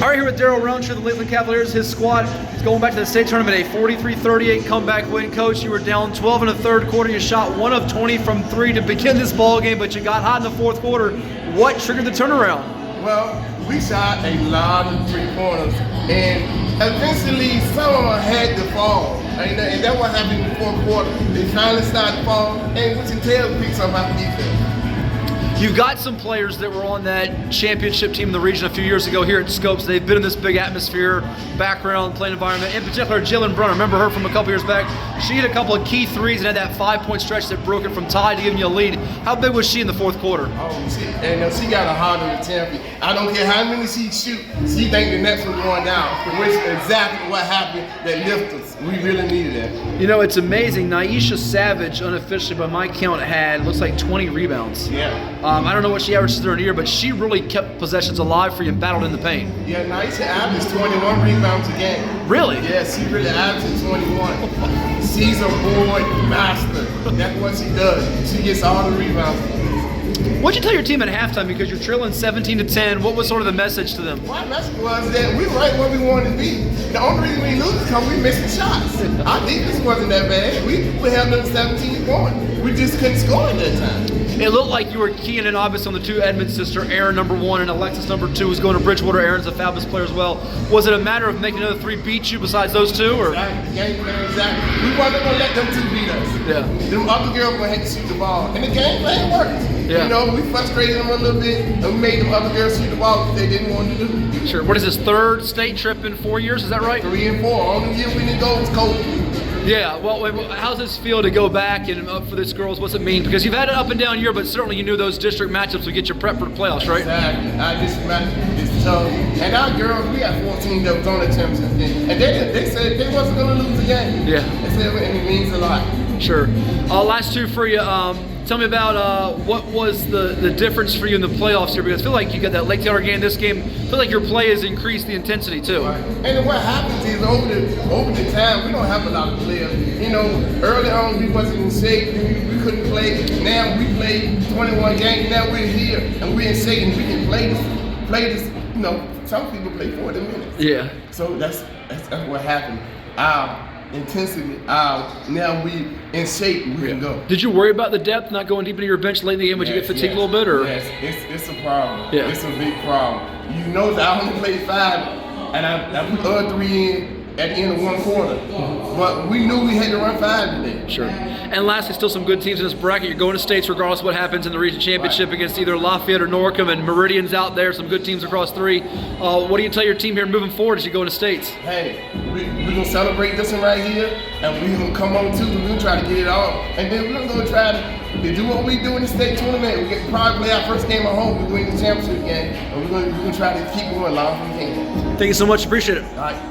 All right, here with Daryl Rountree of the Lakeland Cavaliers. His squad is going back to the state tournament, a 43-38 comeback win. Coach, you were down 12 in the third quarter. You shot 1 of 20 from 3 to begin this ball game, but you got hot in the fourth quarter. What triggered the turnaround? Well, we shot a lot of three-pointers, and eventually some of them had to fall. And that's what happened in the fourth quarter. They finally started to fall, and we can tell we picked something out defense. You've got some players that were on that championship team in the region a few years ago here at Scopes. They've been in this big atmosphere, background, playing environment. In particular, Jalen Brunner. Remember her from a couple years back? She hit a couple of key threes and had that 5-point stretch that broke it from tie to giving you a lead. How big was she in the fourth quarter? Oh, she got a heart of the champion. I don't care how many she shoot. She think the next one going down, which is exactly what happened that lifted us. We really needed that. You know, it's amazing. Naisha Savage, unofficially by my count, had looks like 20 rebounds. Yeah. I don't know what she averages through her year, but she really kept possessions alive for you and battled in the paint. Yeah, Naisha averaged 21 rebounds a game. Really? Yeah, she really averaged 21. She's a board master. That's what she does. She gets all the rebounds. What'd you tell your team at halftime? Because you're trailing 17-10. What was sort of the message to them? My message was that we were right where we wanted to be. The only reason we lose is because we missing shots. Our defense wasn't that bad. We held them 17 points. We just couldn't score at that time. It looked like you were keying in obvious on the two Edmonds sister, Erin #1 and Alexis #2, who's going to Bridgewater. Erin's a fabulous player as well. Was it a matter of making another three beat you besides those two? Or? Exactly. Game plan, exactly. We wasn't going to let them two beat us. Yeah. Them other girls were going to have to shoot the ball. And the game plan worked. Yeah. You know, we frustrated them a little bit, and we made them other girls shoot the ball that they didn't want to do. Sure. What is this, third state trip in 4 years? Is that right? 3 and 4. Only year we didn't go was COVID. Yeah, well, how's this feel to go back and for this girls? What's it mean? Because you've had an up and down year, but certainly you knew those district matchups would get you prepped for the playoffs, right? Exactly. Our district matchup is tough. And our girls, we had 14 that was on the championship game. And they said they wasn't going to lose a game. Yeah. They said, and it means a lot. Sure. Last two for you. Tell me about what was the difference for you in the playoffs here, because I feel like you got that Lake Taylor game, this game. I feel like your play has increased the intensity too. Right. And what happens is over the time, we don't have a lot of players. You know, early on we wasn't in shape, we couldn't play. Now we play 21 games, now we're here and we're in shape and we can play this. You know, some people play 40 minutes. Yeah. So that's what happened. Our intensity, now we in shape, we can go. Did you worry about the depth, not going deep into your bench late in the game? Would you get fatigued a little bit? Or? Yes, it's a problem. Yeah. It's a big problem. You know that I only played 5, and I put the other 3 in at the end of 1 quarter. But we knew we had to run 5 today. Sure. And lastly, still some good teams in this bracket. You're going to states regardless of what happens in the region championship against either Lafayette or Norcom, and Meridian's out there. Some good teams across 3. What do you tell your team here moving forward as you go into states? Hey, we're going to celebrate this one right here, and we're going to come on too. We're going to try to get it all. And then we're going to try to do what we do in the state tournament. We probably play our first game at home. We're winning the championship game, and we're going to try to keep going as long as we can. Thank you so much. Appreciate it. All right.